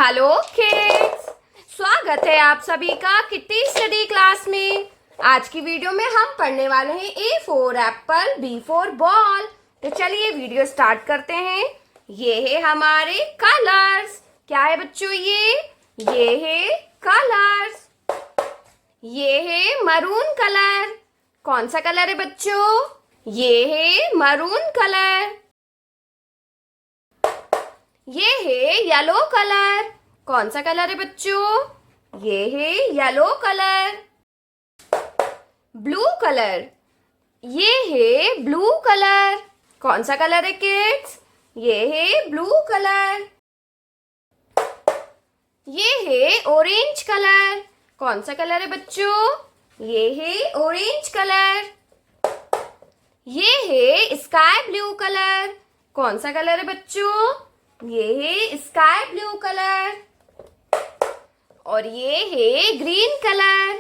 Hello kids, स्वागत है आप सभी का किट्टी स्टडी क्लास में। आज की वीडियो में हम पढ़ने वाले हैं A for apple, B for ball. तो चलिए वीडियो स्टार्ट करते हैं। ये है हमारे कलर्स। क्या है बच्चों? ये है कलर्स। ये है मरून कलर। कौन सा कलर है बच्चों? ये है मरून कलर। ये है येलो कलर। कौन सा कलर है बच्चों? ये है येलो कलर। Blue colour. ये है ब्लू कलर। कौन सा कलर है किड्स? ये है ब्लू कलर। ये है ऑरेंज कलर। कौन सा कलर है बच्चों? ये है ऑरेंज कलर। ये है स्काई ब्लू कलर। कौन सा कलर है बच्चों? ये है स्काई ब्लू कलर। और ये है ग्रीन कलर।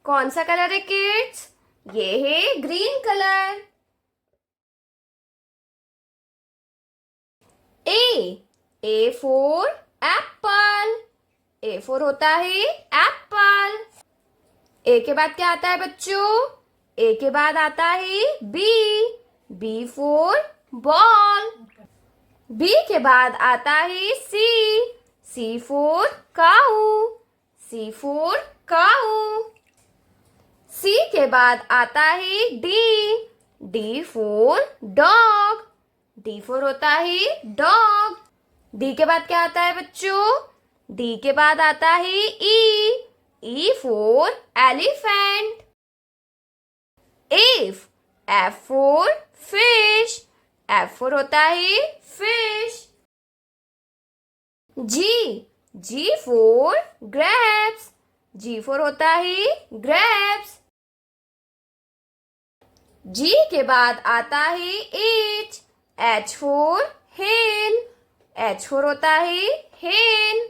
कौन सा कलर है किड्स? ये है green colour. A for Apple. A for होता है एप्पल। ए के बाद क्या आता है बच्चों? ए के बाद आता है बी फॉर बॉल। बी के बाद आता है सी फॉर काऊ। सी फॉर काऊ। सी के बाद आता है D for dog. D for होता है डॉग। डी के बाद क्या आता है बच्चों? डी के बाद आता है E for elephant. F for fish. F for होता है fish. G for grapes. G for होता है ग्रेप्स। जी के बाद आता है H for hen. H for होता है हेन।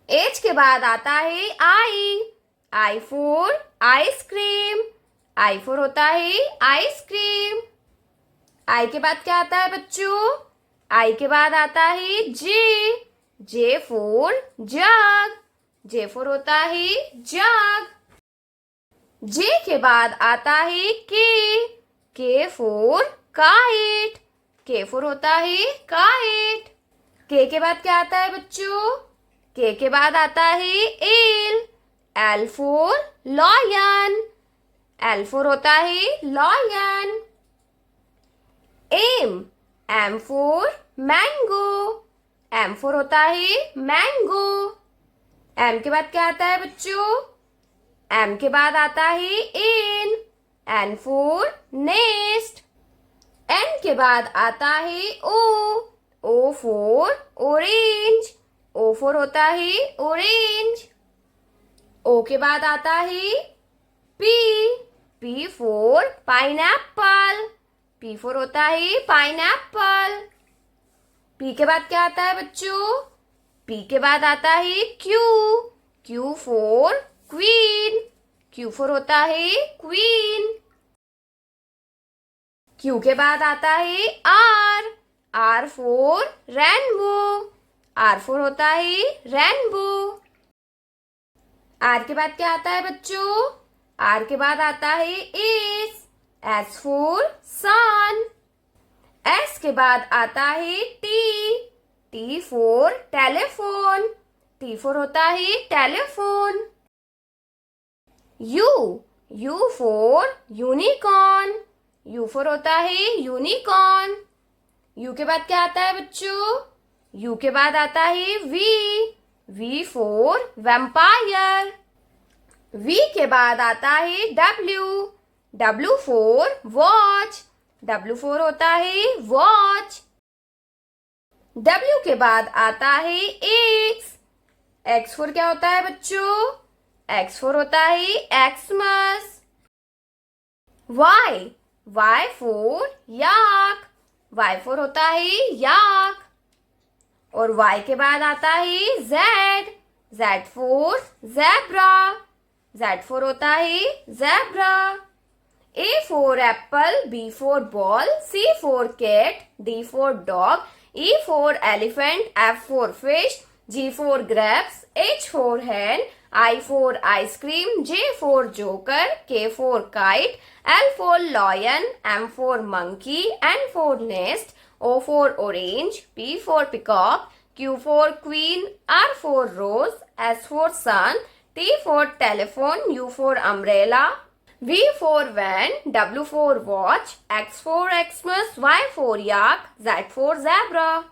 एच के बाद आता है I for ice cream. I for होता है आइसक्रीम। आई के बाद क्या आता है बच्चों? आई के बाद आता है J for jug. J for होता है जग। जे के बाद आता है के फॉर काइट। के फॉर होता है काइट। के बाद क्या आता है बच्चों? के बाद आता है L for lion. L for होता है lion. M for mango. M for होता है मैंगो। एम के बाद क्या आता है बच्चों? एम के बाद आता है एन फॉर नेस्ट। एन के बाद आता है O for orange. O for होता है ऑरेंज। ओ के बाद आता है P for pineapple. P for होता है पाइनएप्पल। पी के बाद क्या आता है बच्चों? पी के बाद आता है Q for queen. Q for होता है क्वीन। क्यू के बाद आता है R for rainbow. R for होता है रेनबो। आर के बाद क्या आता है बच्चों? आर के बाद आता है एस फॉर सन। एस के बाद आता है T for telephone. T for होता है telephone. You for unicorn. You for होता है यूनिकॉर्न। यू के बाद क्या आता है बच्चों? यू के बाद आता है वी फॉर वैम्पायर। वी के बाद आता है W for watch. W for होता है वॉच। डब्ल्यू के बाद आता है एक्स फॉर क्या होता है बच्चों? एक्स फॉर होता है Xmas. Y for yak. Y for होता है याक। और वाई के बाद आता है Z for zebra. Z for होता है zebra. A for apple, B for ball, C for cat, D for dog, E for elephant, F for fish, G for grapes, H for hen, I for ice cream, J for joker, K for kite, L for lion, M for monkey, N for nest, O for orange, P for peacock, Q for queen, R for rose, S for sun, T for telephone, U for umbrella, V for van, W for watch, X for Xmas, Y for yak, Z for zebra.